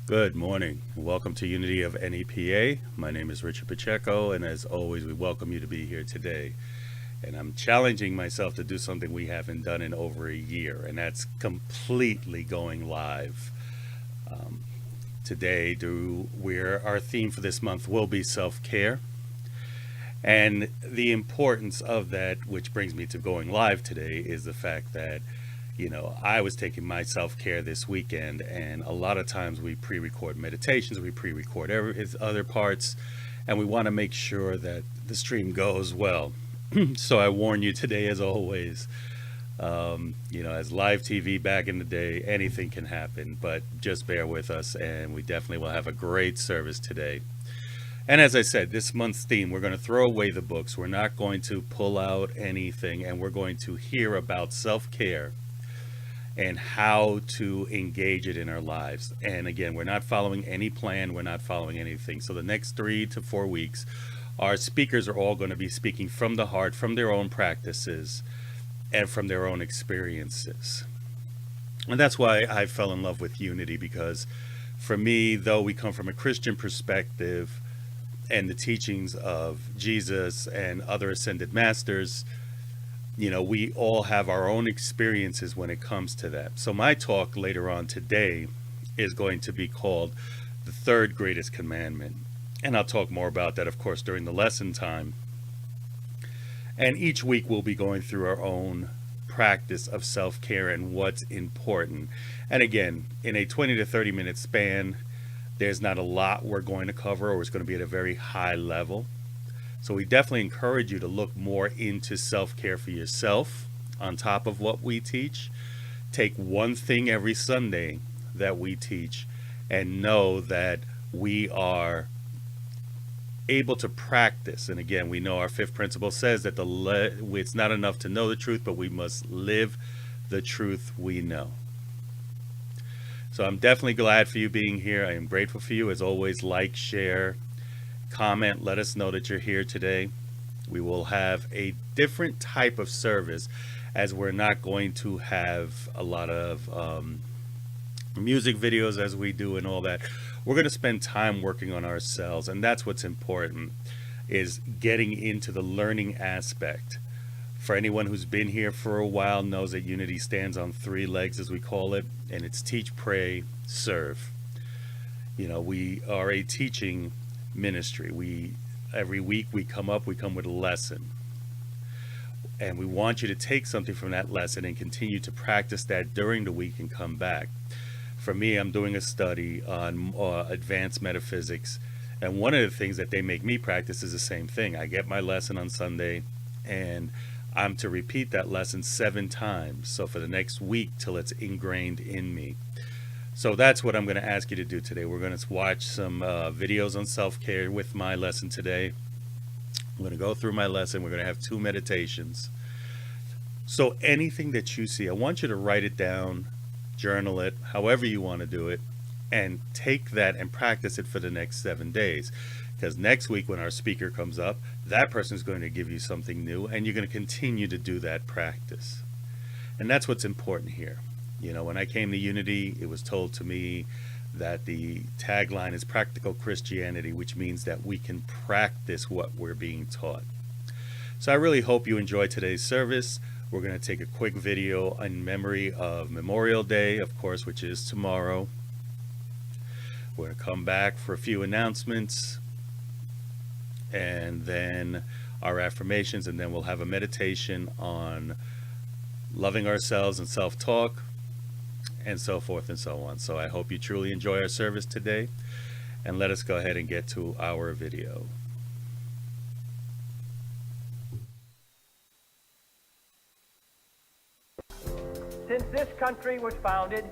Good morning. Welcome to Unity of NEPA. My name is Richard Pacheco, and as always, we welcome you to be here today. And I'm challenging myself to do something we haven't done in over a year, and that's completely going live. Today, our theme for this month will be self-care. And the importance of that, which brings me to going live today, is the fact that I was taking my self-care this weekend, and a lot of times we pre-record meditations, we pre-record his other parts, and we want to make sure that the stream goes well. So I warn you today, as always, as live TV back in the day, anything can happen, but just bear with us, and we definitely will have a great service today. And as I said, this month's theme, we're going to throw away the books. We're not going to pull out anything, and we're going to hear about self-care and how to engage it in our lives. And again, we're not following any plan. We're not following anything. So the next 3 to 4 weeks, our speakers are all going to be speaking from the heart, from their own practices, and from their own experiences. And that's why I fell in love with Unity, because for me, though we come from a Christian perspective and the teachings of Jesus and other ascended masters, we all have our own experiences when it comes to that. So my talk later on today is going to be called the third greatest commandment. And I'll talk more about that, of course, during the lesson time. And each week we'll be going through our own practice of self-care and what's important. And again, in a 20 to 30 minute span, there's not a lot we're going to cover, or it's going to be at a very high level. So we definitely encourage you to look more into self-care for yourself on top of what we teach. Take one thing every Sunday that we teach and know that we are able to practice. And again, we know our fifth principle says that it's not enough to know the truth, but we must live the truth we know. So I'm definitely glad for you being here. I am grateful for you. As always, like, share, comment, let us know that you're here today. We will have a different type of service, as we're not going to have a lot of music videos as we do and all that. We're going to spend time working on ourselves, and that's what's important, is getting into the learning aspect. For anyone who's been here for a while knows that Unity stands on three legs, as we call it, and it's teach, pray, serve. You know, we are a teaching ministry. Every week we come with a lesson, and we want you to take something from that lesson and continue to practice that during the week and come back. For me, I'm doing a study on advanced metaphysics, and one of the things that they make me practice is the same thing. I get my lesson on Sunday, and I'm to repeat that lesson 7 times, so for the next week, till it's ingrained in me. So that's what I'm going to ask you to do today. We're going to watch some videos on self-care with my lesson today. I'm going to go through my lesson. We're going to have 2 meditations. So anything that you see, I want you to write it down, journal it, however you want to do it, and take that and practice it for the next 7 days. Because next week when our speaker comes up, that person is going to give you something new, and you're going to continue to do that practice. And that's what's important here. You know, when I came to Unity, it was told to me that the tagline is practical Christianity, which means that we can practice what we're being taught. So I really hope you enjoyed today's service. We're going to take a quick video in memory of Memorial Day, of course, which is tomorrow. We're going to come back for a few announcements, and then our affirmations, and then we'll have a meditation on loving ourselves and self-talk, and so forth and so on. So I hope you truly enjoy our service today, and let us go ahead and get to our video. Since this country was founded,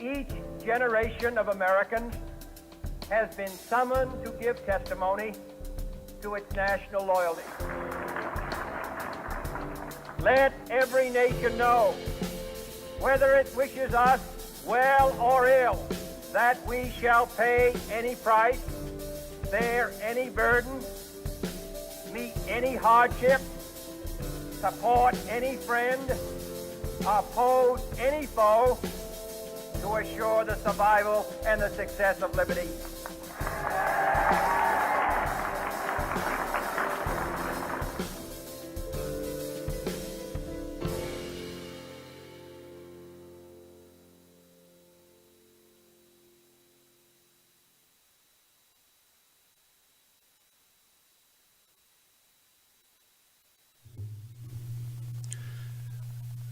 each generation of Americans has been summoned to give testimony to its national loyalty. Let every nation know, whether it wishes us well or ill, that we shall pay any price, bear any burden, meet any hardship, support any friend, oppose any foe, to assure the survival and the success of liberty.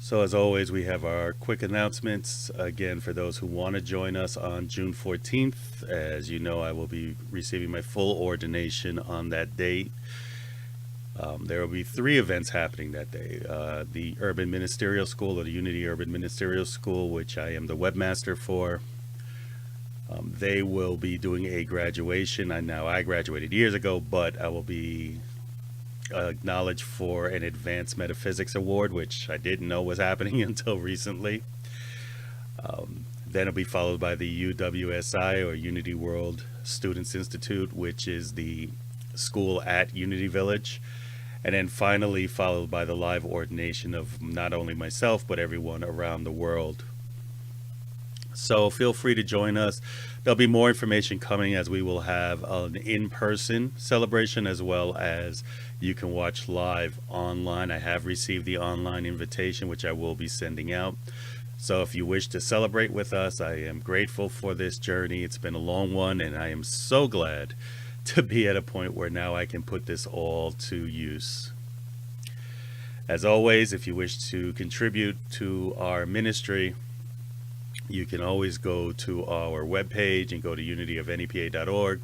So as always, we have our quick announcements. Again, for those who want to join us on June 14th, as you know, I will be receiving my full ordination on that date. There will be 3 events happening that day. The Urban Ministerial School, or the Unity Urban Ministerial School, which I am the webmaster for. They will be doing a graduation. I graduated years ago, but I will be acknowledged for an Advanced Metaphysics Award, which I didn't know was happening until recently. Then it'll be followed by the UWSI, or Unity World Students Institute, which is the school at Unity Village. And then finally followed by the live ordination of not only myself, but everyone around the world. So feel free to join us. There'll be more information coming, as we will have an in-person celebration, as well as you can watch live online. I have received the online invitation, which I will be sending out. So if you wish to celebrate with us, I am grateful for this journey. It's been a long one, and I am so glad to be at a point where now I can put this all to use. As always, if you wish to contribute to our ministry, you can always go to our webpage and go to unityofnepa.org.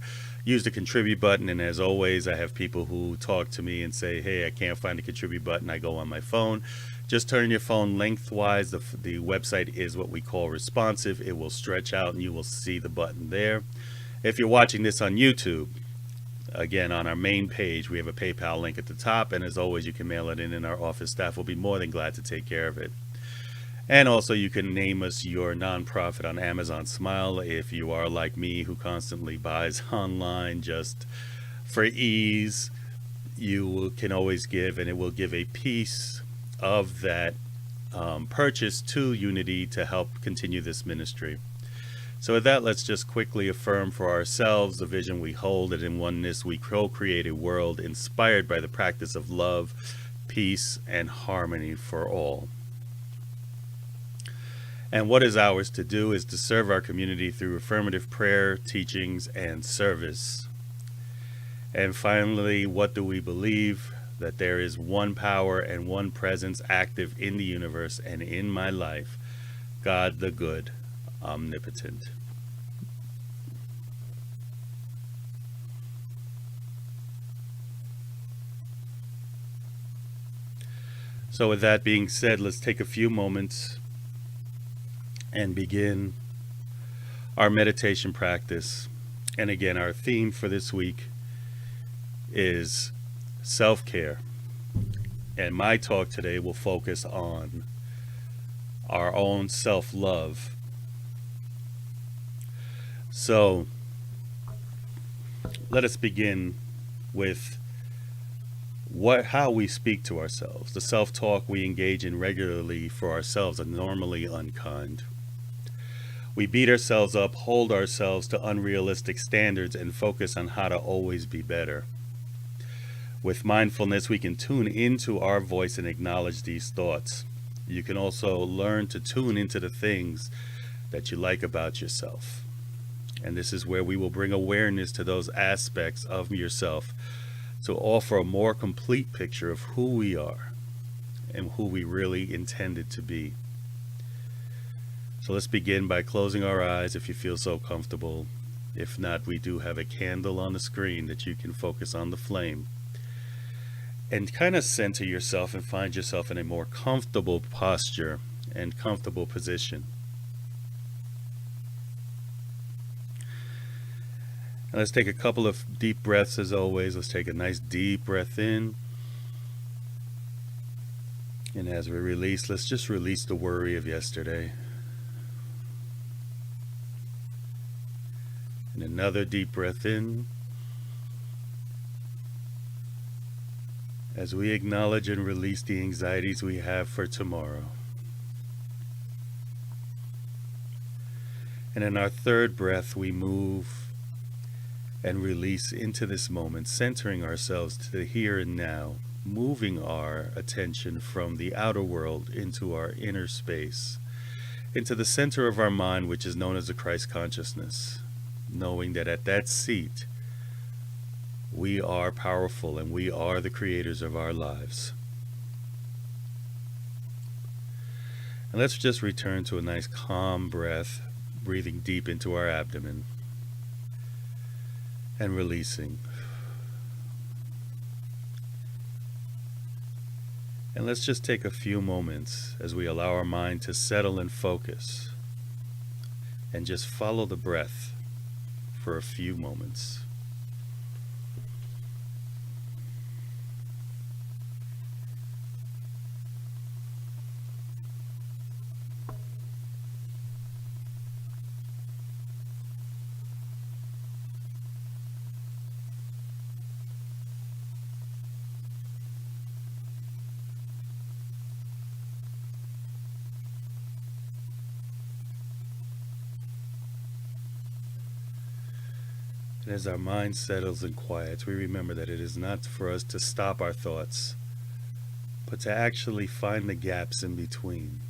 Use the contribute button, and as always, I have people who talk to me and say, hey, I can't find the contribute button. I go on my phone. Just turn your phone lengthwise. The website is what we call responsive. It will stretch out and you will see the button there. If you're watching this on YouTube, again, on our main page, we have a PayPal link at the top, and as always, you can mail it in, and our office staff will be more than glad to take care of it. And also, you can name us your nonprofit on Amazon Smile if you are like me, who constantly buys online just for ease. You can always give, and it will give a piece of that purchase to Unity to help continue this ministry. So with that, let's just quickly affirm for ourselves the vision we hold, that in oneness we co-create a world inspired by the practice of love, peace, and harmony for all. And what is ours to do is to serve our community through affirmative prayer, teachings, and service. And finally, what do we believe? That there is one power and one presence active in the universe and in my life, God the good, omnipotent. So with that being said, let's take a few moments and begin our meditation practice. And again, our theme for this week is self-care. And my talk today will focus on our own self-love. So let us begin with how we speak to ourselves. The self-talk we engage in regularly for ourselves are normally unkind. We beat ourselves up, hold ourselves to unrealistic standards, and focus on how to always be better. With mindfulness, we can tune into our voice and acknowledge these thoughts. You can also learn to tune into the things that you like about yourself. And this is where we will bring awareness to those aspects of yourself to offer a more complete picture of who we are and who we really intended to be. So let's begin by closing our eyes if you feel so comfortable. If not, we do have a candle on the screen that you can focus on the flame. And kind of center yourself and find yourself in a more comfortable posture and comfortable position. And let's take a couple of deep breaths as always. Let's take a nice deep breath in. And as we release, let's just release the worry of yesterday. And another deep breath in. As we acknowledge and release the anxieties we have for tomorrow. And in our third breath, we move and release into this moment, centering ourselves to the here and now, moving our attention from the outer world into our inner space, into the center of our mind, which is known as the Christ consciousness, knowing that at that seat, we are powerful and we are the creators of our lives. And let's just return to a nice calm breath, breathing deep into our abdomen and releasing. And let's just take a few moments as we allow our mind to settle and focus and just follow the breath for a few moments. And as our mind settles and quiets, we remember that it is not for us to stop our thoughts, but to actually find the gaps in between.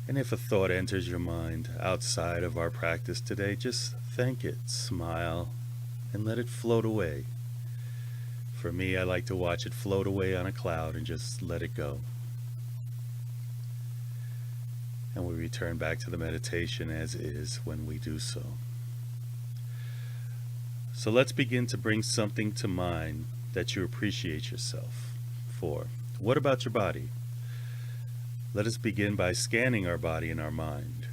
And if a thought enters your mind outside of our practice today, just thank it, smile, and let it float away. For me, I like to watch it float away on a cloud and just let it go. And we return back to the meditation as is when we do so. So let's begin to bring something to mind that you appreciate yourself for. What about your body? Let us begin by scanning our body and our mind.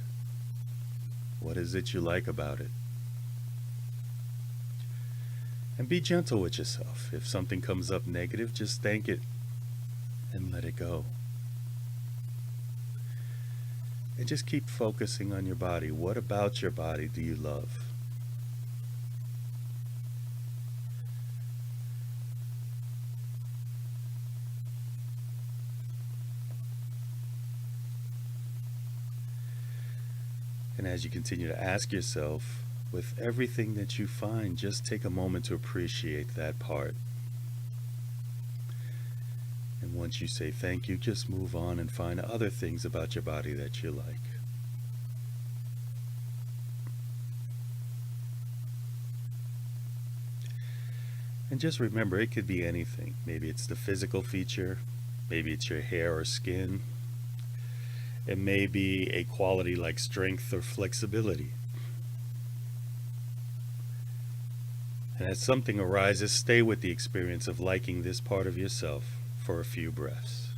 What is it you like about it? And be gentle with yourself. If something comes up negative, just thank it and let it go. And just keep focusing on your body. What about your body do you love? And as you continue to ask yourself, with everything that you find, just take a moment to appreciate that part. And once you say thank you, just move on and find other things about your body that you like. And just remember, it could be anything. Maybe it's the physical feature, maybe it's your hair or skin. It may be a quality like strength or flexibility. And as something arises, stay with the experience of liking this part of yourself for a few breaths.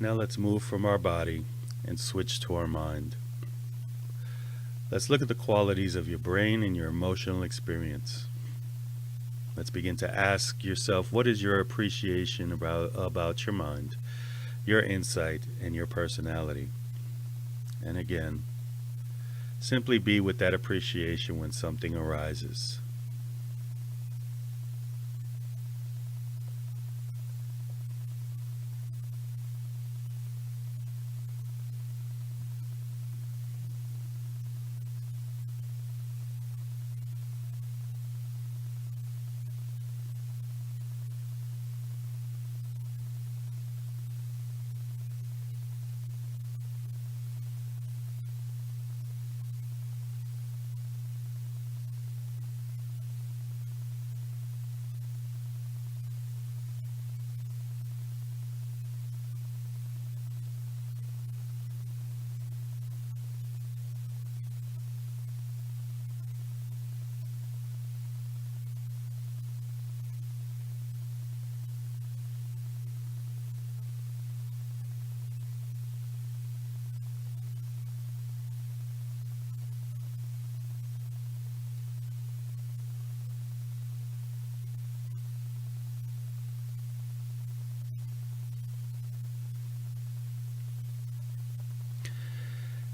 Now let's move from our body and switch to our mind. Let's look at the qualities of your brain and your emotional experience. Let's begin to ask yourself, what is your appreciation about your mind, your insight, and your personality? And again, simply be with that appreciation when something arises.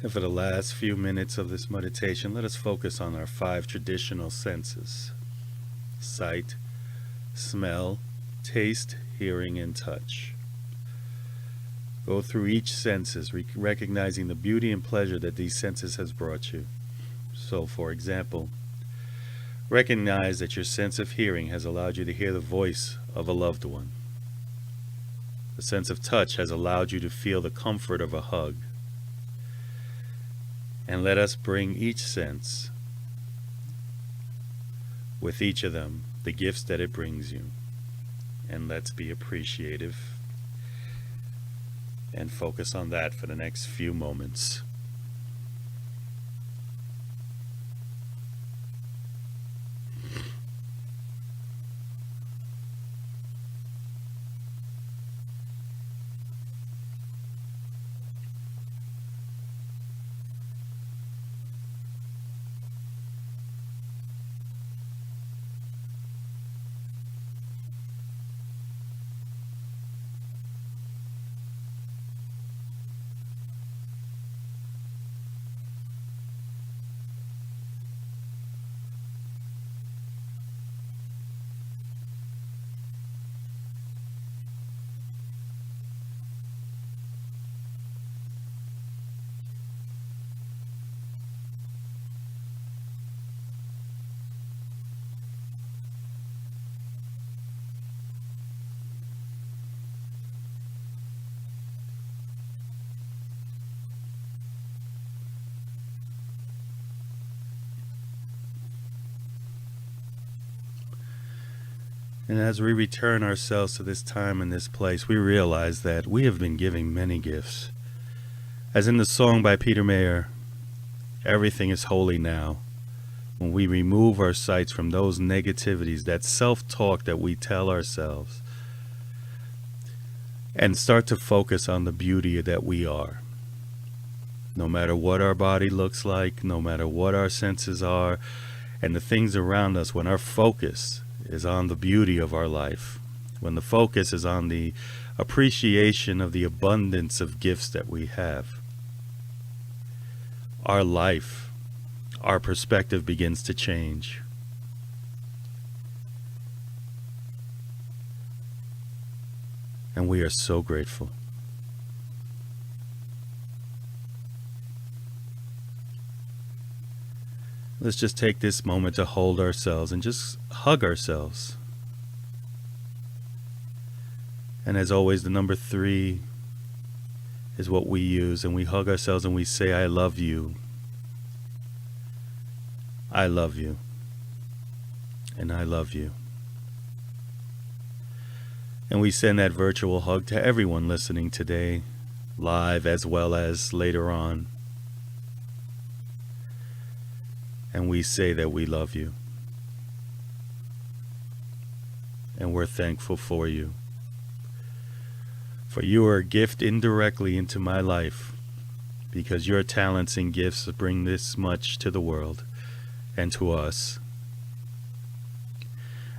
And for the last few minutes of this meditation, let us focus on our 5 traditional senses: sight, smell, taste, hearing, and touch. Go through each senses, recognizing the beauty and pleasure that these senses has brought you. So, for example, recognize that your sense of hearing has allowed you to hear the voice of a loved one. The sense of touch has allowed you to feel the comfort of a hug. And let us bring each sense, with each of them, the gifts that it brings you. And let's be appreciative and focus on that for the next few moments. And as we return ourselves to this time and this place, we realize that we have been giving many gifts. As in the song by Peter Mayer, everything is holy now. When we remove our sights from those negativities, that self-talk that we tell ourselves, and start to focus on the beauty that we are. No matter what our body looks like, no matter what our senses are, and the things around us, when our focus is on the beauty of our life, when the focus is on the appreciation of the abundance of gifts that we have, our life, our perspective begins to change. And we are so grateful. Let's just take this moment to hold ourselves and just hug ourselves. And as always, the number 3 is what we use, and we hug ourselves and we say, I love you. I love you. And I love you. And we send that virtual hug to everyone listening today, live as well as later on. And we say that we love you. And we're thankful for you. For you are a gift indirectly into my life, because your talents and gifts bring this much to the world and to us.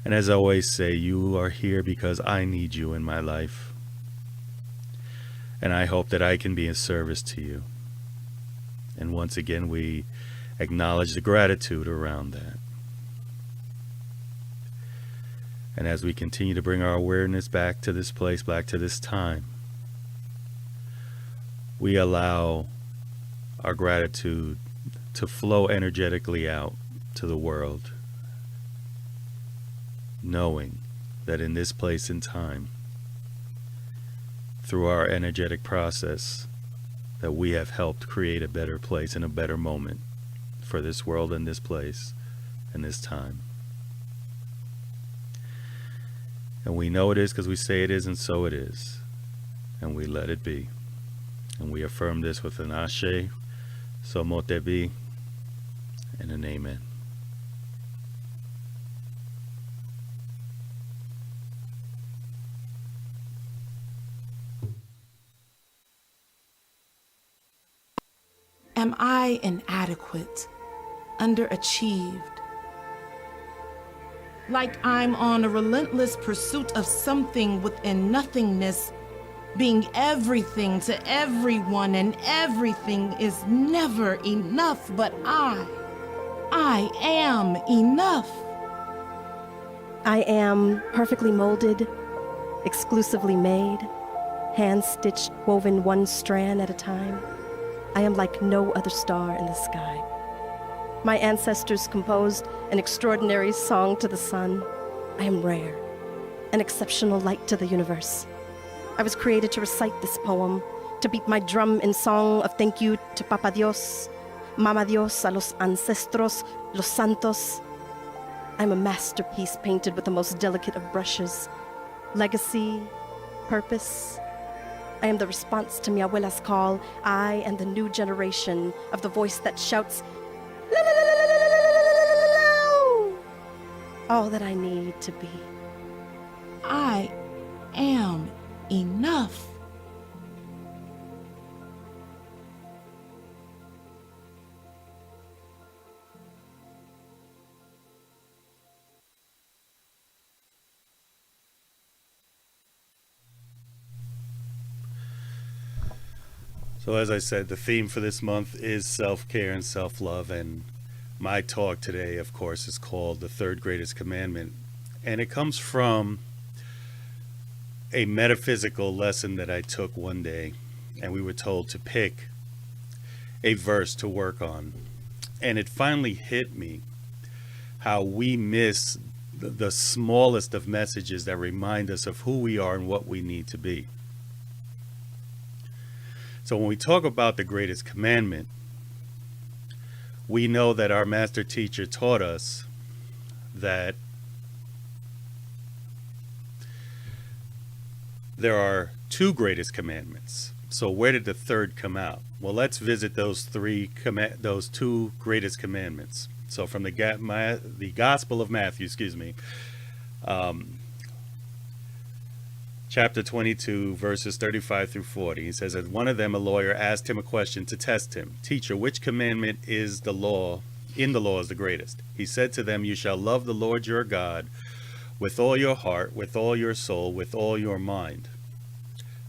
And as I always say, you are here because I need you in my life. And I hope that I can be of service to you. And once again, we acknowledge the gratitude around that. And as we continue to bring our awareness back to this place, back to this time, we allow our gratitude to flow energetically out to the world, knowing that in this place and time, through our energetic process, that we have helped create a better place and a better moment for this world and this place and this time. And we know it is because we say it is, and so it is. And we let it be. And we affirm this with an Ashe, so mote be, and an Amen. Am I inadequate, underachieved? Like I'm on a relentless pursuit of something within nothingness, being everything to everyone, and everything is never enough, but I am enough. I am perfectly molded, exclusively made, hand-stitched, woven one strand at a time. I am like no other star in the sky. My ancestors composed an extraordinary song to the sun. I am rare, an exceptional light to the universe. I was created to recite this poem, to beat my drum in song of thank you to Papa Dios, Mama Dios, a los ancestros, los santos. I'm a masterpiece painted with the most delicate of brushes. Legacy, purpose. I am the response to mi abuela's call. I am the new generation of the voice that shouts, "La, la, la, la, la, la, la, la, la." All that I need to be. I am enough. So as I said, the theme for this month is self-care and self-love, and my talk today, of course, is called The Third Greatest Commandment, and it comes from a metaphysical lesson that I took one day, and we were told to pick a verse to work on, and it finally hit me how we miss the smallest of messages that remind us of who we are and what we need to be. So when we talk about the greatest commandment, we know that our master teacher taught us that there are two greatest commandments. So where did the third come out? Well, let's visit those two greatest commandments. So from the Gospel of Matthew, chapter 22, verses 35 through 40. He says, "And one of them, a lawyer, asked him a question to test him. 'Teacher, which commandment is the law is the greatest?' He said to them, 'You shall love the Lord your God with all your heart, with all your soul, with all your mind.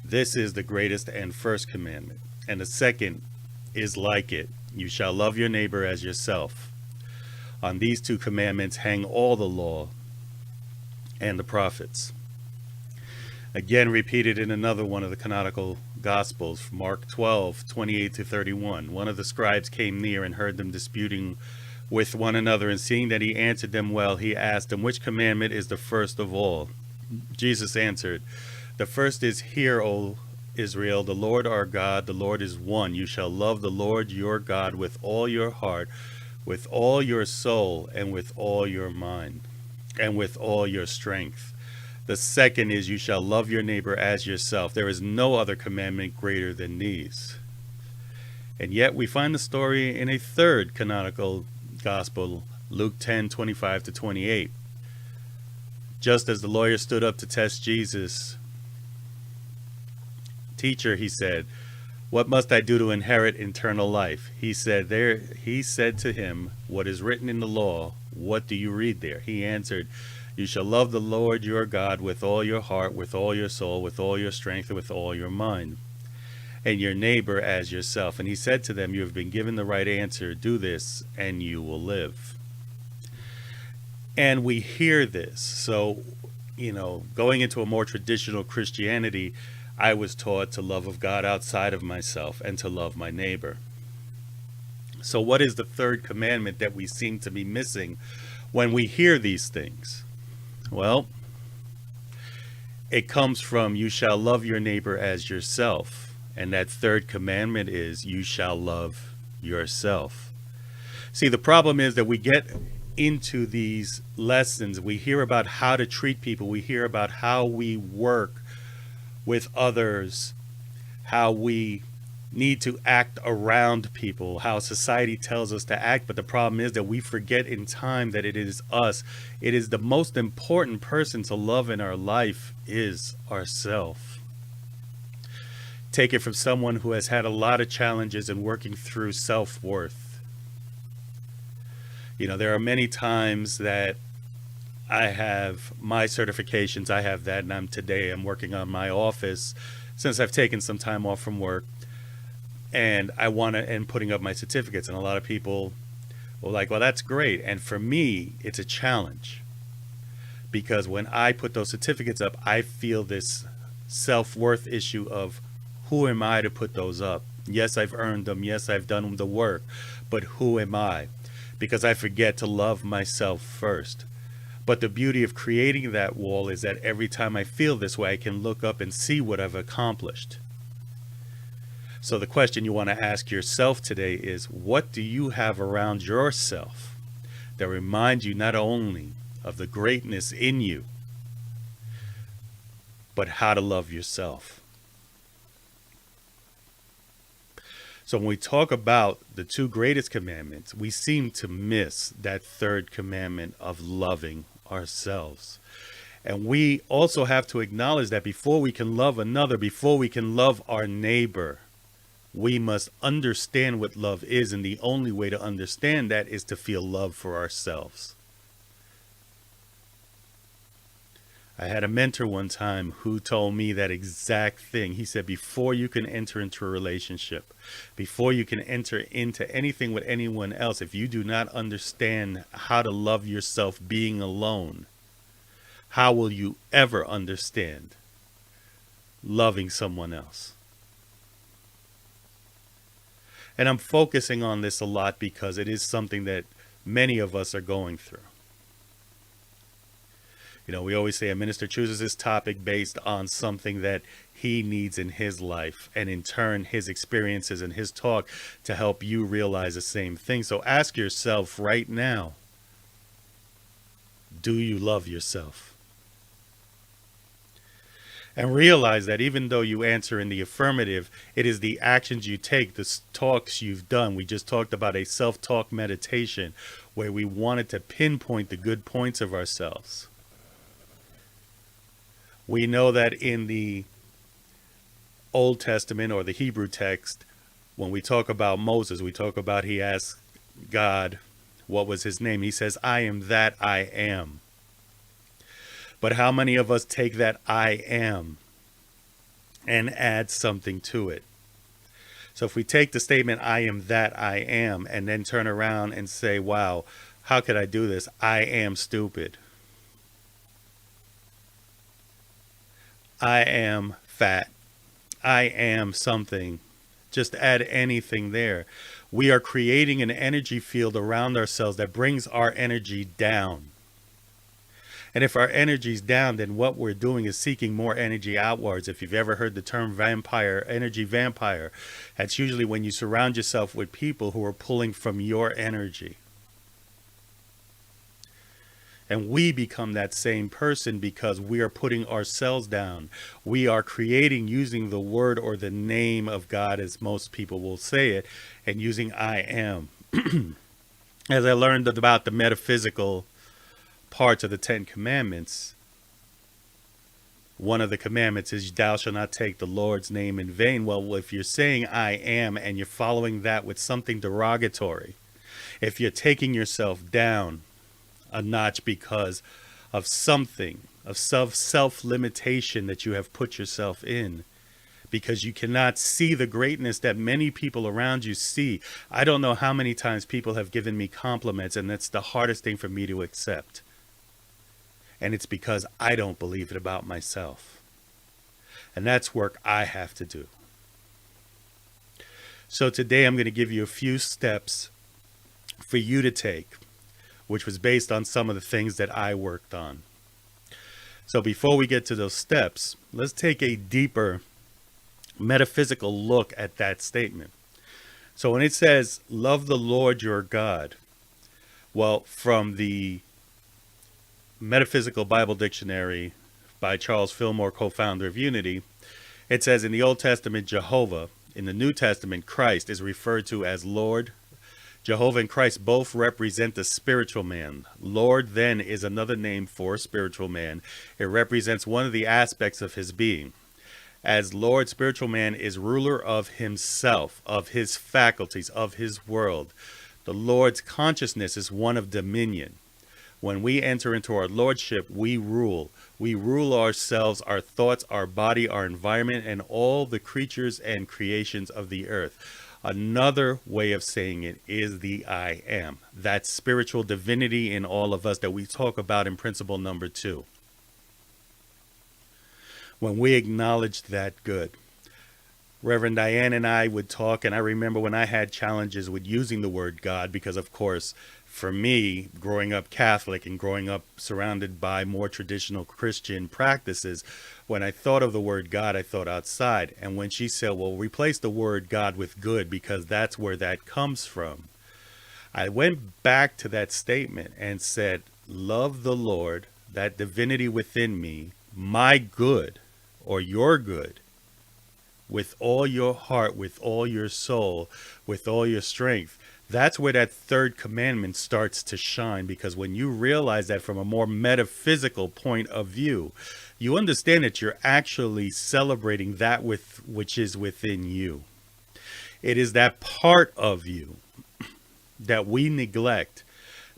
This is the greatest and first commandment. And the second is like it. You shall love your neighbor as yourself. On these two commandments hang all the law and the prophets." Again repeated in another one of the canonical Gospels, Mark 12, 28 to 31. One of the scribes came near and heard them disputing with one another, and seeing that he answered them well, he asked him, "Which commandment is the first of all?" Jesus answered, "The first is, Hear, O Israel, the Lord our God, the Lord is one. You shall love the Lord your God with all your heart, with all your soul, and with all your mind, and with all your strength. The second is, you shall love your neighbor as yourself. There is no other commandment greater than these." And yet we find the story in a third canonical gospel, Luke 10, 25 to 28. Just as the lawyer stood up to test Jesus, "Teacher," he said, "what must I do to inherit eternal life?" He said to him, "What is written in the law? What do you read there?" He answered, "You shall love the Lord your God with all your heart, with all your soul, with all your strength, and with all your mind, and your neighbor as yourself." And he said to them, "You have been given the right answer. Do this, and you will live." And we hear this. So, going into a more traditional Christianity, I was taught to love of God outside of myself and to love my neighbor. So what is the third commandment that we seem to be missing when we hear these things? Well, it comes from, "You shall love your neighbor as yourself." And that third commandment is, "You shall love yourself." See, the problem is that we get into these lessons, we hear about how to treat people, we hear about how we work with others, how we need to act around people, how society tells us to act. But the problem is that we forget in time that it is us. It is the most important person to love in our life is ourself. Take it from someone who has had a lot of challenges in working through self-worth. There are many times that I have my certifications, I have that, and I'm working on my office since I've taken some time off from work. And and putting up my certificates, and a lot of people were like, "Well, that's great." And for me, it's a challenge, because when I put those certificates up, I feel this self-worth issue of, who am I to put those up? Yes, I've earned them. Yes, I've done the work, but who am I? Because I forget to love myself first. But the beauty of creating that wall is that every time I feel this way, I can look up and see what I've accomplished. So the question you want to ask yourself today is, what do you have around yourself that reminds you not only of the greatness in you, but how to love yourself? So when we talk about the two greatest commandments, we seem to miss that third commandment of loving ourselves. And we also have to acknowledge that before we can love another, before we can love our neighbor, we must understand what love is. And the only way to understand that is to feel love for ourselves. I had a mentor one time who told me that exact thing. He said, before you can enter into a relationship, before you can enter into anything with anyone else, if you do not understand how to love yourself being alone, how will you ever understand loving someone else? And I'm focusing on this a lot because it is something that many of us are going through. We always say a minister chooses his topic based on something that he needs in his life, and in turn, his experiences and his talk to help you realize the same thing. So ask yourself right now, do you love yourself? And realize that even though you answer in the affirmative, it is the actions you take, the talks you've done. We just talked about a self-talk meditation where we wanted to pinpoint the good points of ourselves. We know that in the Old Testament or the Hebrew text, when we talk about Moses, we talk about he asked God what was his name. He says, I am that I am. But how many of us take that I am and add something to it? So if we take the statement, I am that I am, and then turn around and say, wow, how could I do this? I am stupid. I am fat. I am something. Just add anything there. We are creating an energy field around ourselves that brings our energy down. And if our energy's down, then what we're doing is seeking more energy outwards. If you've ever heard the term vampire, energy vampire, that's usually when you surround yourself with people who are pulling from your energy. And we become that same person because we are putting ourselves down. We are creating using the word or the name of God, as most people will say it, and using I am. As I learned about the metaphysical parts of the 10 Commandments, one of the commandments is thou shalt not take the Lord's name in vain. Well, if you're saying I am and you're following that with something derogatory, if you're taking yourself down a notch because of something, of self-limitation that you have put yourself in, because you cannot see the greatness that many people around you see. I don't know how many times people have given me compliments, and that's the hardest thing for me to accept. And it's because I don't believe it about myself. And that's work I have to do. So today I'm going to give you a few steps for you to take, which was based on some of the things that I worked on. So before we get to those steps, let's take a deeper metaphysical look at that statement. So when it says, love the Lord your God, well, from the Metaphysical Bible Dictionary by Charles Fillmore, co-founder of Unity, it says in the Old Testament, Jehovah, in the New Testament, Christ is referred to as Lord. Jehovah and Christ both represent the spiritual man. Lord then is another name for spiritual man. It represents one of the aspects of his being. As Lord, spiritual man is ruler of himself, of his faculties, of his world. The Lord's consciousness is one of dominion. When we enter into our lordship, we rule. We rule ourselves, our thoughts, our body, our environment, and all the creatures and creations of the earth. Another way of saying it is the I am. That spiritual divinity in all of us that we talk about in principle number 2. When we acknowledge that good. Reverend Diane and I would talk, and I remember when I had challenges with using the word God, because of course, for me, growing up Catholic and growing up surrounded by more traditional Christian practices, when I thought of the word God, I thought outside. And when she said, well, replace the word God with good, because that's where that comes from, I went back to that statement and said, love the Lord, that divinity within me, my good, or your good, with all your heart, with all your soul, with all your strength. That's where that third commandment starts to shine, because when you realize that from a more metaphysical point of view, you understand that you're actually celebrating that which is within you. It is that part of you that we neglect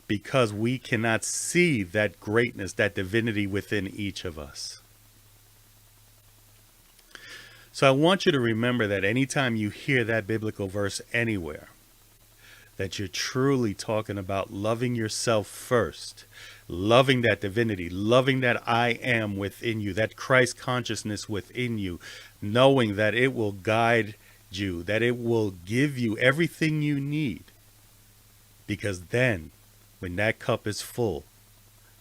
because we cannot see that greatness, that divinity within each of us. So I want you to remember that anytime you hear that biblical verse anywhere, that you're truly talking about loving yourself first, loving that divinity, loving that I am within you, that Christ consciousness within you, knowing that it will guide you, that it will give you everything you need. Because then, when that cup is full,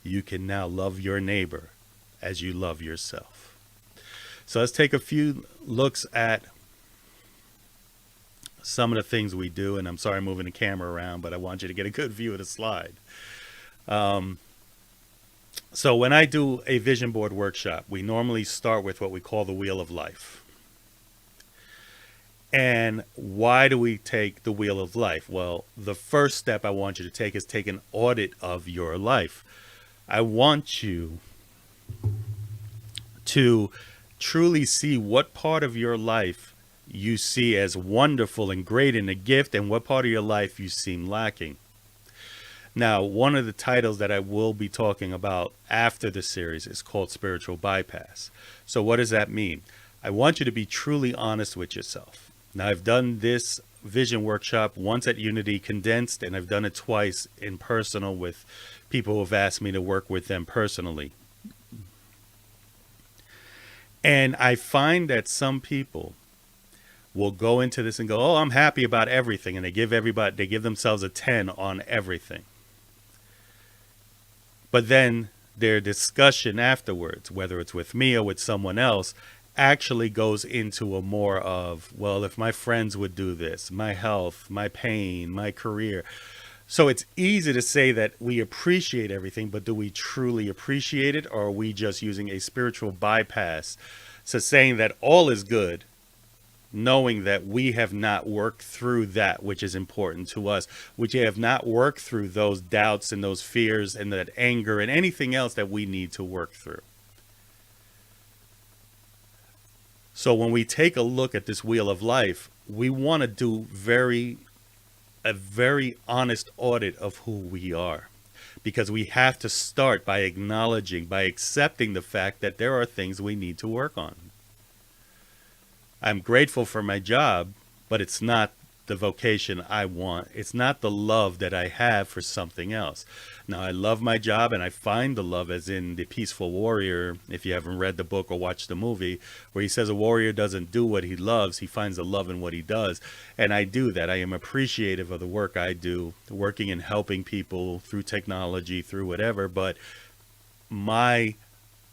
you can now love your neighbor as you love yourself. So let's take a few looks at some of the things we do, and I'm sorry I'm moving the camera around, but I want you to get a good view of the slide. So when I do a vision board workshop, we normally start with what we call the wheel of life. And why do we take the wheel of life? Well, the first step I want you to take is take an audit of your life. I want you to truly see what part of your life you see as wonderful and great and a gift, and what part of your life you seem lacking. Now, one of the titles that I will be talking about after the series is called Spiritual Bypass. So what does that mean? I want you to be truly honest with yourself. Now, I've done this vision workshop once at Unity condensed, and I've done it twice in personal with people who have asked me to work with them personally. And I find that some people will go into this and go, oh, I'm happy about everything. And they give themselves a 10 on everything. But then their discussion afterwards, whether it's with me or with someone else, actually goes into a more of, well, if my friends would do this, my health, my pain, my career. So it's easy to say that we appreciate everything, but do we truly appreciate it? Or are we just using a spiritual bypass? So saying that all is good, knowing that we have not worked through that which is important to us, which have not worked through those doubts and those fears and that anger and anything else that we need to work through. So when we take a look at this wheel of life, we want to do a very honest audit of who we are, because we have to start by acknowledging, by accepting the fact that there are things we need to work on. I'm grateful for my job, but it's not the vocation I want. It's not the love that I have for something else. Now, I love my job, and I find the love as in The Peaceful Warrior, if you haven't read the book or watched the movie, where he says a warrior doesn't do what he loves, he finds the love in what he does. And I do that. I am appreciative of the work I do, working and helping people through technology, through whatever, but my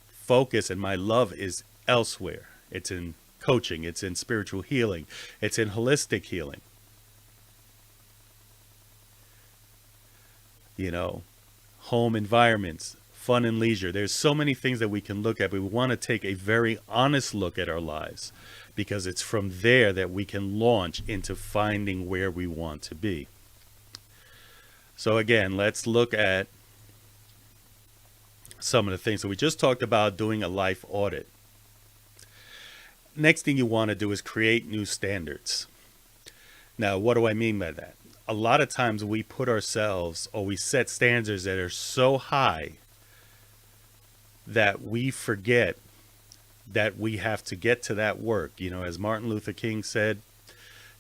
focus and my love is elsewhere. It's in coaching, it's in spiritual healing, it's in holistic healing. You know, home environments, fun and leisure. There's so many things that we can look at, but we want to take a very honest look at our lives, because it's from there that we can launch into finding where we want to be. So again, let's look at some of the things. So we just talked about doing a life audit. Next thing you want to do is create new standards. Now, what do I mean by that? A lot of times we put ourselves, or we set standards that are so high that we forget that we have to get to that work. You know, as Martin Luther King said,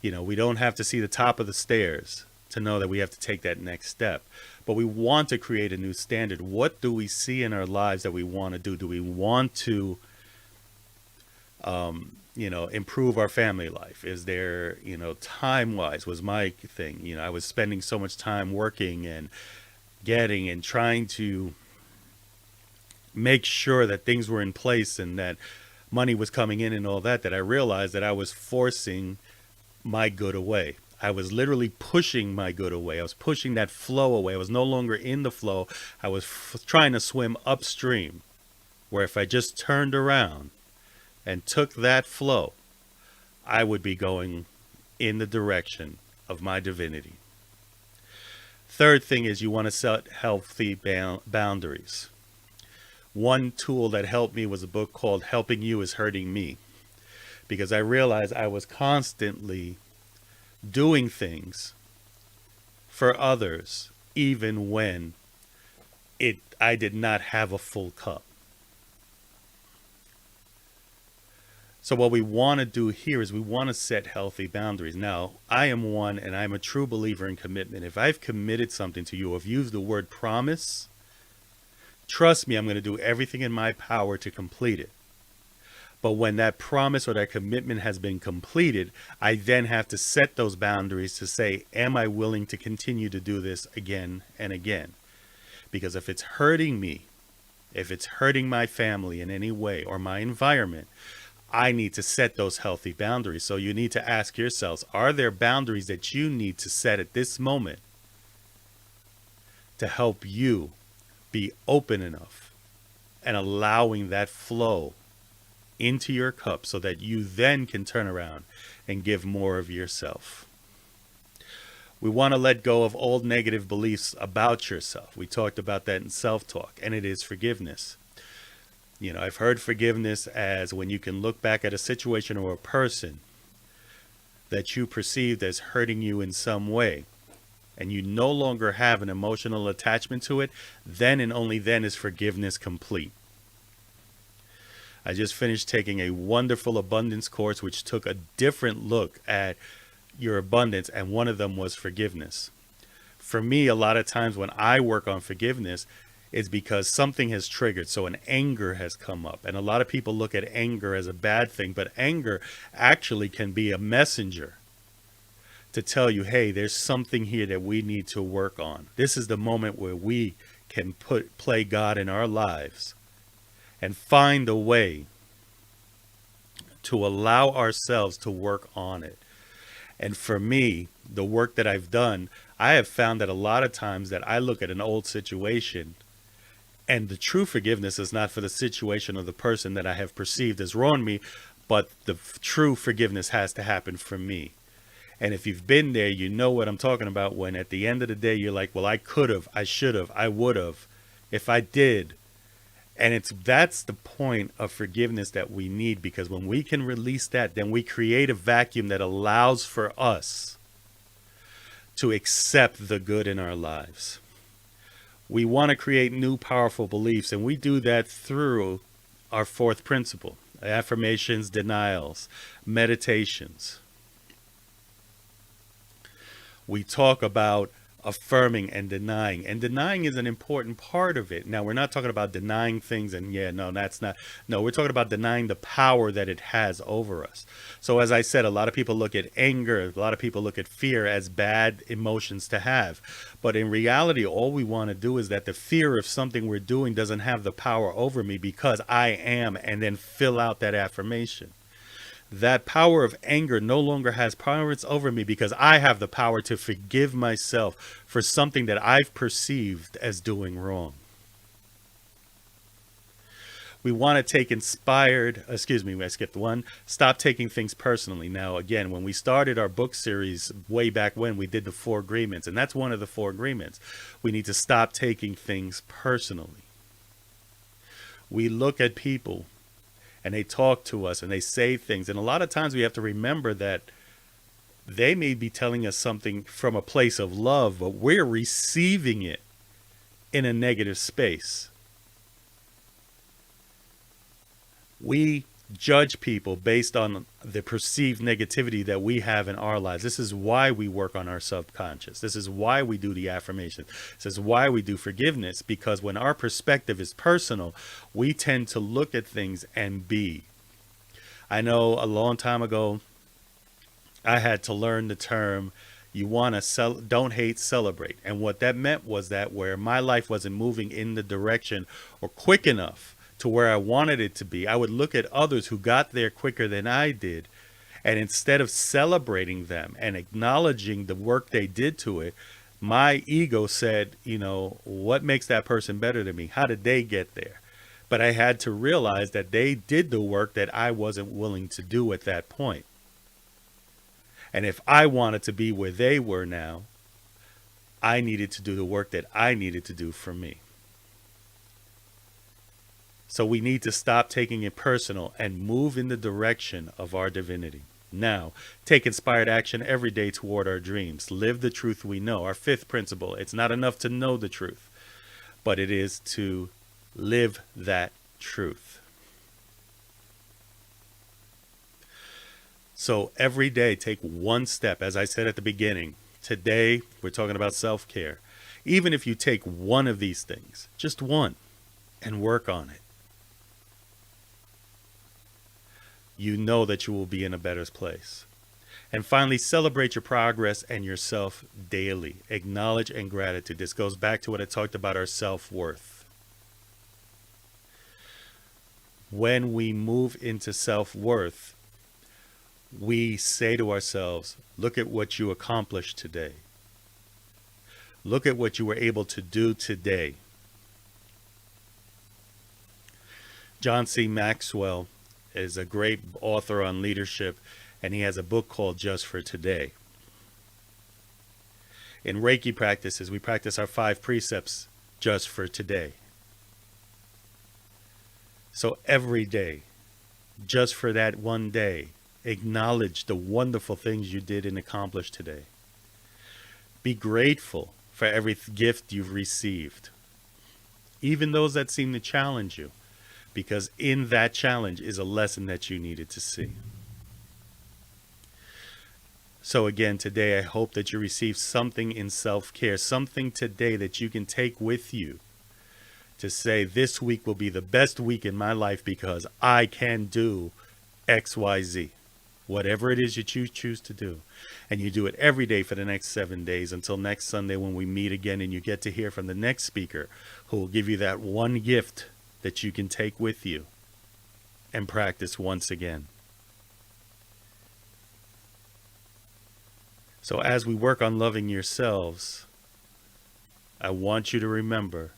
you know, we don't have to see the top of the stairs to know that we have to take that next step. But we want to create a new standard. What do we see in our lives that we want to do? Do we want to improve our family life? Is there, time-wise was my thing. I was spending so much time working and getting and trying to make sure that things were in place and that money was coming in and all that, that I realized that I was forcing my good away. I was literally pushing my good away. I was pushing that flow away. I was no longer in the flow. I was trying to swim upstream, where if I just turned around and took that flow, I would be going in the direction of my divinity. Third thing is you want to set healthy boundaries. One tool that helped me was a book called Helping You is Hurting Me, because I realized I was constantly doing things for others, even when I did not have a full cup. So what we want to do here is we want to set healthy boundaries. Now, I am one, and I'm a true believer in commitment. If I've committed something to you, or if you've used the word promise, trust me, I'm going to do everything in my power to complete it. But when that promise or that commitment has been completed, I then have to set those boundaries to say, am I willing to continue to do this again and again? Because if it's hurting me, if it's hurting my family in any way or my environment, I need to set those healthy boundaries. So you need to ask yourselves, are there boundaries that you need to set at this moment to help you be open enough and allowing that flow into your cup so that you then can turn around and give more of yourself. We want to let go of old negative beliefs about yourself. We talked about that in self-talk, and it is forgiveness. You know, I've heard forgiveness as when you can look back at a situation or a person that you perceived as hurting you in some way, and you no longer have an emotional attachment to it, then and only then is forgiveness complete. I just finished taking a wonderful abundance course, which took a different look at your abundance, and one of them was forgiveness. For me, a lot of times when I work on forgiveness, it's because something has triggered. So an anger has come up, and a lot of people look at anger as a bad thing, but anger actually can be a messenger to tell you, hey, there's something here that we need to work on. This is the moment where we can play God in our lives and find a way to allow ourselves to work on it. And for me, the work that I've done, I have found that a lot of times that I look at an old situation, and the true forgiveness is not for the situation or the person that I have perceived as wronged me, but the true forgiveness has to happen for me. And if you've been there, you know what I'm talking about, when at the end of the day, you're like, well, I could have, I should have, I would have, if I did. And that's the point of forgiveness that we need, because when we can release that, then we create a vacuum that allows for us to accept the good in our lives. We want to create new powerful beliefs, and we do that through our fourth principle: affirmations, denials, meditations. We talk about affirming and denying is an important part of it. Now, we're not talking about denying things, and we're talking about denying the power that it has over us. So as I said, a lot of people look at anger, a lot of people look at fear as bad emotions to have, but in reality, all we want to do is that the fear of something we're doing doesn't have the power over me, because I am, and then fill out that affirmation. That power of anger no longer has power over me, because I have the power to forgive myself for something that I've perceived as doing wrong. We want to take I skipped one. Stop taking things personally. Now, again, when we started our book series way back when, we did the 4 agreements, and that's one of the 4 agreements. We need to stop taking things personally. We look at people and they talk to us and they say things, and a lot of times we have to remember that they may be telling us something from a place of love, but we're receiving it in a negative space. We judge people based on the perceived negativity that we have in our lives. This is why we work on our subconscious. This is why we do the affirmation. This is why we do forgiveness, because when our perspective is personal, we tend to look at things and be. I know a long time ago, I had to learn the term, don't hate, celebrate. And what that meant was that where my life wasn't moving in the direction or quick enough to where I wanted it to be, I would look at others who got there quicker than I did, and instead of celebrating them and acknowledging the work they did to it, my ego said, what makes that person better than me? How did they get there? But I had to realize that they did the work that I wasn't willing to do at that point. And if I wanted to be where they were now, I needed to do the work that I needed to do for me. So we need to stop taking it personal and move in the direction of our divinity. Now, take inspired action every day toward our dreams. Live the truth we know. Our 5th principle: it's not enough to know the truth, but it is to live that truth. So every day, take one step. As I said at the beginning, today we're talking about self-care. Even if you take one of these things, just one, and work on it, you know that you will be in a better place. And finally, celebrate your progress and yourself daily. Acknowledge and gratitude. This goes back to what I talked about, our self-worth. When we move into self-worth, we say to ourselves, look at what you accomplished today. Look at what you were able to do today. John C. Maxwell is a great author on leadership, and he has a book called Just for Today. In Reiki practices, we practice our 5 precepts just for today. So every day, just for that one day, acknowledge the wonderful things you did and accomplished today. Be grateful for every gift you've received, even those that seem to challenge you, because in that challenge is a lesson that you needed to see. So again, today I hope that you receive something in self-care, something today that you can take with you to say, this week will be the best week in my life because I can do X, Y, Z. Whatever it is you choose to do. And you do it every day for the next 7 days until next Sunday when we meet again, and you get to hear from the next speaker who will give you that one gift that you can take with you and practice once again. So as we work on loving yourselves, I want you to remember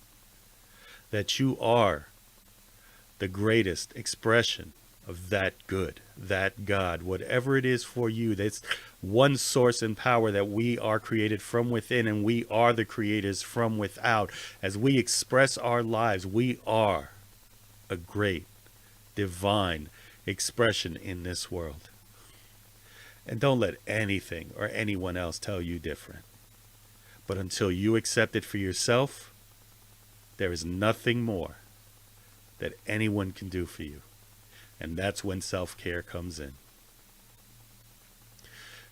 that you are the greatest expression of that good, that God, whatever it is for you. That's one source and power, that we are created from within and we are the creators from without. As we express our lives, we are a great divine expression in this world. And don't let anything or anyone else tell you different. But until you accept it for yourself, there is nothing more that anyone can do for you. And that's when self-care comes in.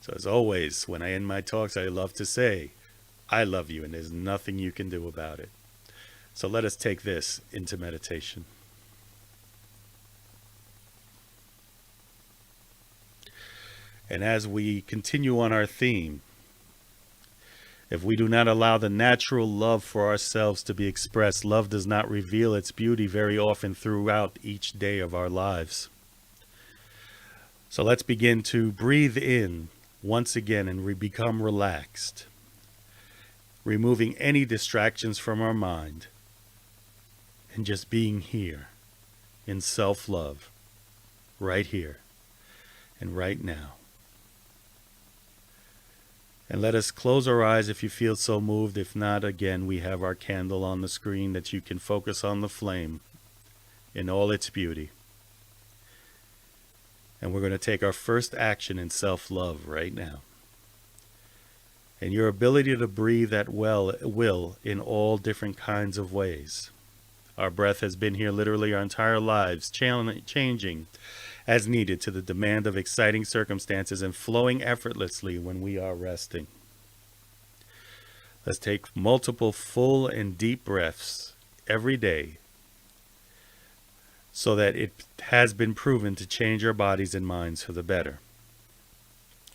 So as always, when I end my talks, I love to say, I love you, and there's nothing you can do about it. So let us take this into meditation. And as we continue on our theme, if we do not allow the natural love for ourselves to be expressed, love does not reveal its beauty very often throughout each day of our lives. So let's begin to breathe in once again and become relaxed, removing any distractions from our mind and just being here in self-love, right here and right now. And let us close our eyes if you feel so moved. If not, again, we have our candle on the screen that you can focus on the flame in all its beauty. And we're going to take our first action in self-love right now. And your ability to breathe at will in all different kinds of ways. Our breath has been here literally our entire lives, changing as needed to the demand of exciting circumstances and flowing effortlessly when we are resting. Let's take multiple full and deep breaths every day so that it has been proven to change our bodies and minds for the better.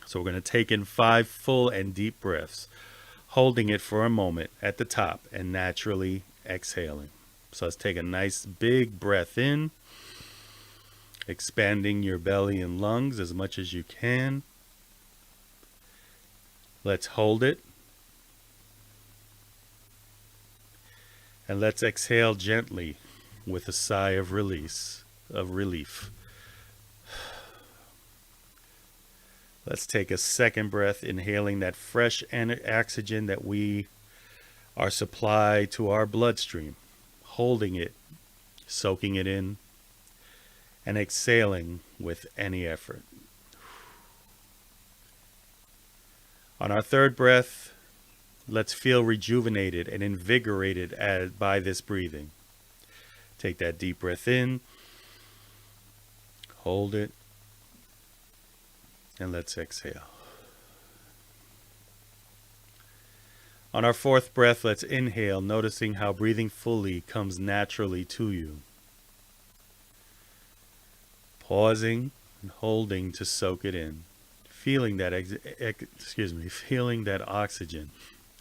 So we're going to take in 5 full and deep breaths, holding it for a moment at the top and naturally exhaling. So let's take a nice big breath in, expanding your belly and lungs as much as you can. Let's hold it. And let's exhale gently with a sigh of relief. Let's take a second breath, inhaling that fresh oxygen that we are supplied to our bloodstream, holding it, soaking it in, and exhaling with any effort. On our third breath, let's feel rejuvenated and invigorated by this breathing. Take that deep breath in, hold it, and let's exhale. On our fourth breath, let's inhale, noticing how breathing fully comes naturally to you. Pausing and holding to soak it in, feeling that feeling that oxygen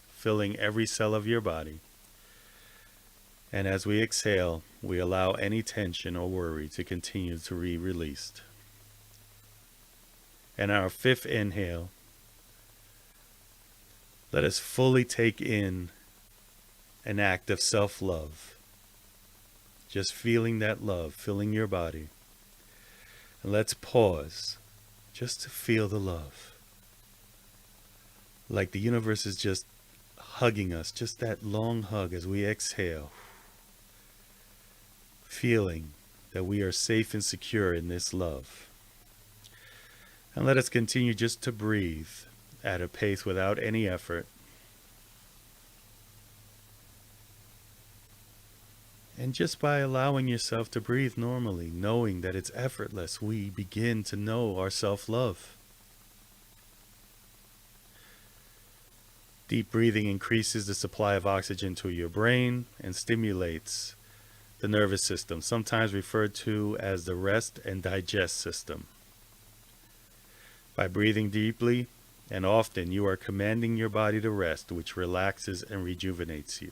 filling every cell of your body. And as we exhale, we allow any tension or worry to continue to be released. And our fifth inhale, let us fully take in an act of self-love, just feeling that love filling your body. And let's pause just to feel the love. Like the universe is just hugging us, just that long hug as we exhale. Feeling that we are safe and secure in this love. And let us continue just to breathe at a pace without any effort. And just by allowing yourself to breathe normally, knowing that it's effortless, we begin to know our self-love. Deep breathing increases the supply of oxygen to your brain and stimulates the nervous system, sometimes referred to as the rest and digest system. By breathing deeply and often, you are commanding your body to rest, which relaxes and rejuvenates you.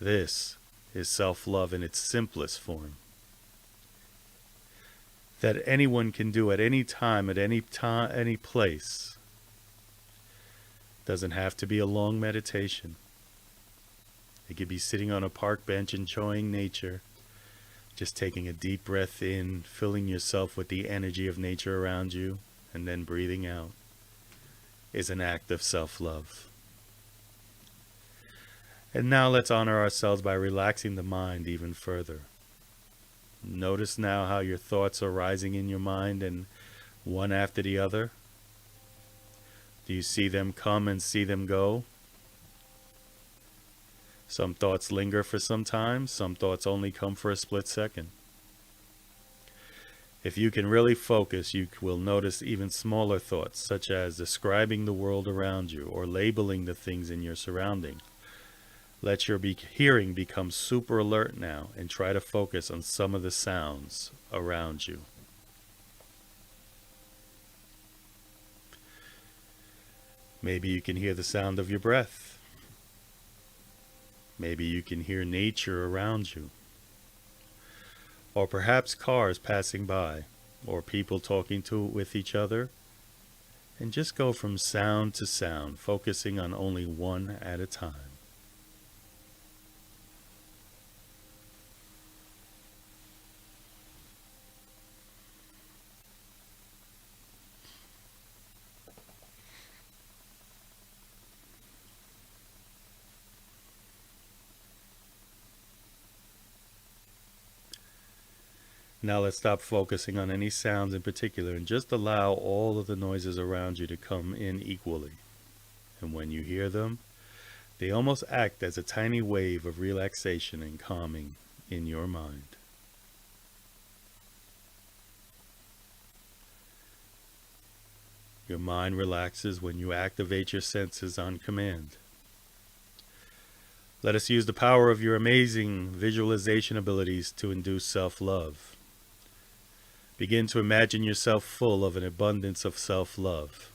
This is self-love in its simplest form, that anyone can do at any time, any place. Doesn't have to be a long meditation. It could be sitting on a park bench enjoying nature, just taking a deep breath in, filling yourself with the energy of nature around you, and then breathing out is an act of self-love. And now let's honor ourselves by relaxing the mind even further. Notice now how your thoughts are rising in your mind, and one after the other. Do you see them come and see them go? Some thoughts linger for some time, some thoughts only come for a split second. If you can really focus, you will notice even smaller thoughts, such as describing the world around you or labeling the things in your surrounding. Let your hearing become super alert now and try to focus on some of the sounds around you. Maybe you can hear the sound of your breath. Maybe you can hear nature around you. Or perhaps cars passing by, or people talking with each other. And just go from sound to sound, focusing on only one at a time. Now let's stop focusing on any sounds in particular and just allow all of the noises around you to come in equally. And when you hear them, they almost act as a tiny wave of relaxation and calming in your mind. Your mind relaxes when you activate your senses on command. Let us use the power of your amazing visualization abilities to induce self-love. Begin to imagine yourself full of an abundance of self-love.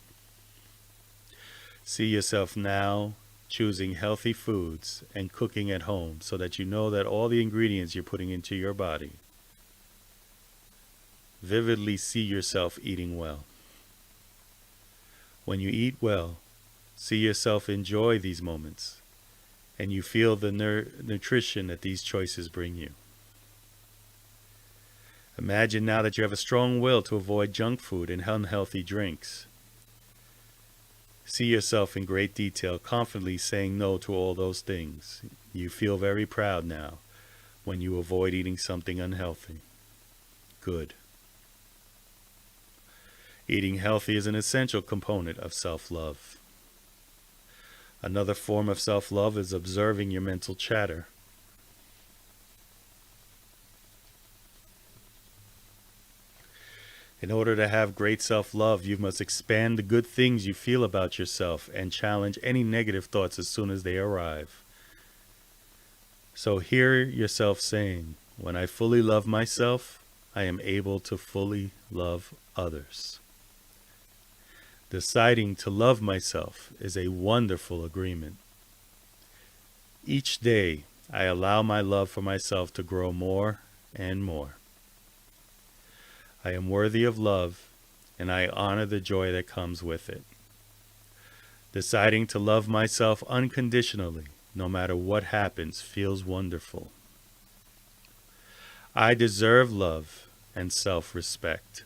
See yourself now choosing healthy foods and cooking at home so that you know that all the ingredients you're putting into your body. Vividly see yourself eating well. When you eat well, see yourself enjoy these moments, and you feel the nutrition that these choices bring you. Imagine now that you have a strong will to avoid junk food and unhealthy drinks. See yourself in great detail, confidently saying no to all those things. You feel very proud now when you avoid eating something unhealthy. Good. Eating healthy is an essential component of self-love. Another form of self-love is observing your mental chatter. In order to have great self-love, you must expand the good things you feel about yourself and challenge any negative thoughts as soon as they arrive. So hear yourself saying, "When I fully love myself, I am able to fully love others." Deciding to love myself is a wonderful agreement. Each day, I allow my love for myself to grow more and more. I am worthy of love, and I honor the joy that comes with it. Deciding to love myself unconditionally, no matter what happens, feels wonderful. I deserve love and self-respect.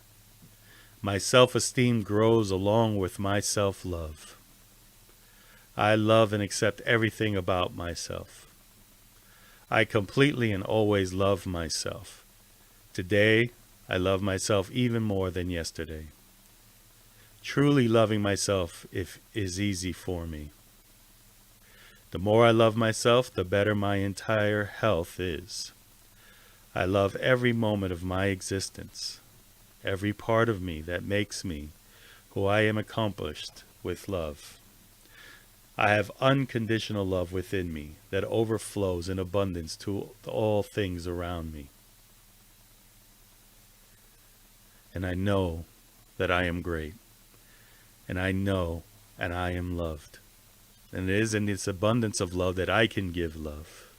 My self-esteem grows along with my self-love. I love and accept everything about myself. I completely and always love myself. Today, I love myself even more than yesterday. Truly loving myself is easy for me. The more I love myself, the better my entire health is. I love every moment of my existence, every part of me that makes me who I am accomplished with love. I have unconditional love within me that overflows in abundance to all things around me. And I know that I am great. And I know and I am loved. And it is in this abundance of love that I can give love.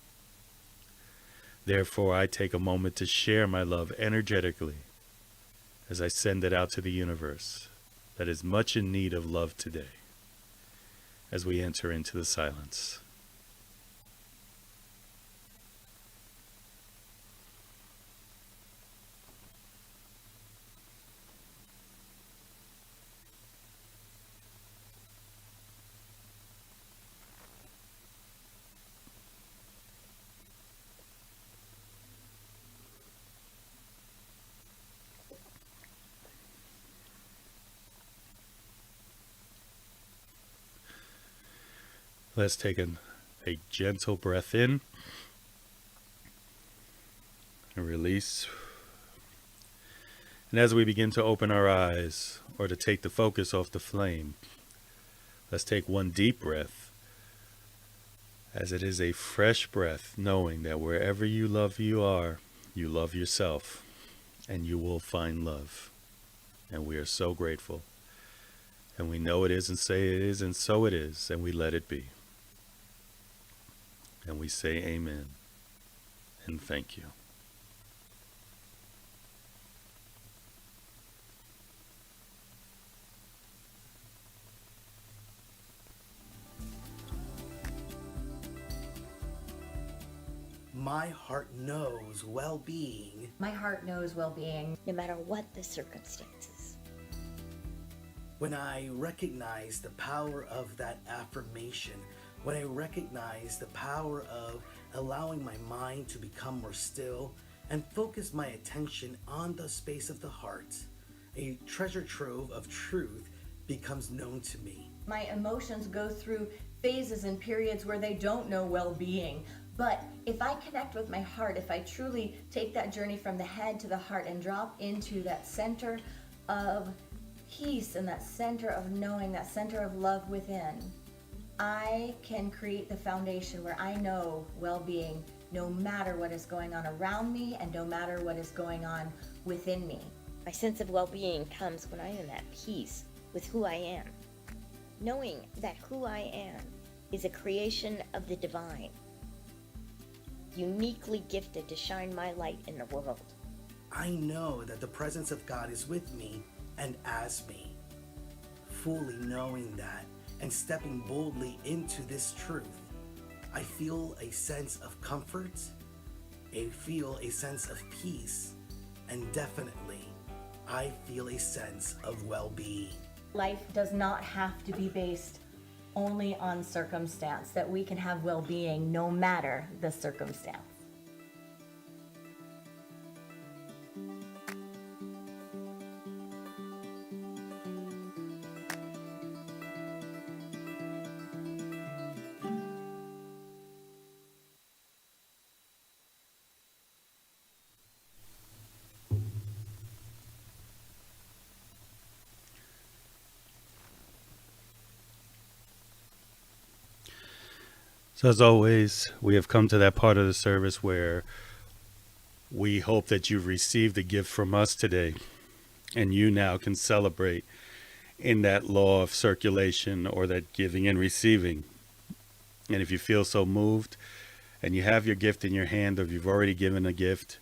Therefore, I take a moment to share my love energetically as I send it out to the universe that is much in need of love today as we enter into the silence. Let's take a gentle breath in and release. And as we begin to open our eyes or to take the focus off the flame, let's take one deep breath, as it is a fresh breath, knowing that wherever you love you love yourself, and you will find love. And we are so grateful. And we know it is and say it is, and so it is, and we let it be. And we say amen and thank you. My heart knows well-being. My heart knows well-being. No matter what the circumstances. When I recognize the power of that affirmation, when I recognize the power of allowing my mind to become more still and focus my attention on the space of the heart, a treasure trove of truth becomes known to me. My emotions go through phases and periods where they don't know well-being. But if I connect with my heart, if I truly take that journey from the head to the heart and drop into that center of peace and that center of knowing, that center of love within, I can create the foundation where I know well-being no matter what is going on around me and no matter what is going on within me. My sense of well-being comes when I am at peace with who I am, knowing that who I am is a creation of the divine, uniquely gifted to shine my light in the world. I know that the presence of God is with me and as me. Fully knowing that and stepping boldly into this truth, I feel a sense of comfort, I feel a sense of peace, and definitely, I feel a sense of well-being. Life does not have to be based only on circumstance, that we can have well-being no matter the circumstance. So as always, we have come to that part of the service where we hope that you've received a gift from us today, and you now can celebrate in that law of circulation or that giving and receiving. And if you feel so moved and you have your gift in your hand, or you've already given a gift,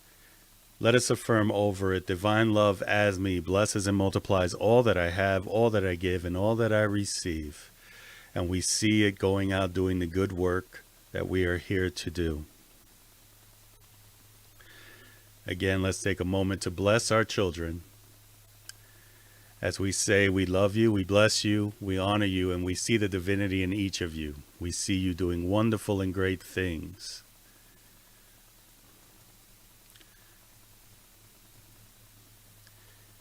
let us affirm over it: divine love as me blesses and multiplies all that I have, all that I give, and all that I receive. And we see it going out doing the good work that we are here to do. Again, let's take a moment to bless our children. As we say, we love you, we bless you, we honor you, and we see the divinity in each of you. We see you doing wonderful and great things.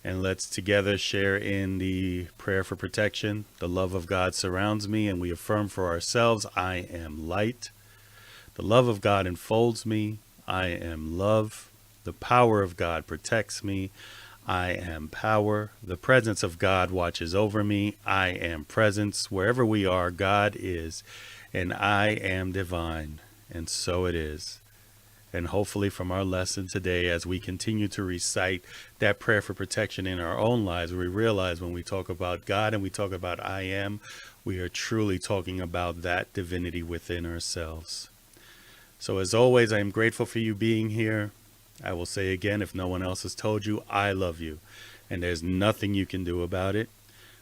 And let's together share in the prayer for protection. The love of God surrounds me, and we affirm for ourselves, I am light. The love of God enfolds me. I am love. The power of God protects me. I am power. The presence of God watches over me. I am presence. Wherever we are, God is, and I am divine. And so it is. And hopefully from our lesson today, as we continue to recite that prayer for protection in our own lives, we realize when we talk about God and we talk about I am, we are truly talking about that divinity within ourselves. So as always, I am grateful for you being here. I will say again, if no one else has told you, I love you, and there's nothing you can do about it.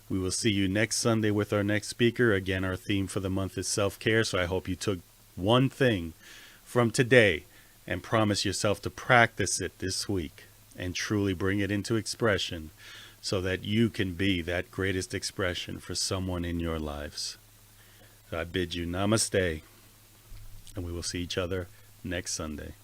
We will see you next Sunday with our next speaker. Again, our theme for the month is self-care, so I hope you took one thing from today and promise yourself to practice it this week and truly bring it into expression so that you can be that greatest expression for someone in your lives. So I bid you namaste, and we will see each other next Sunday.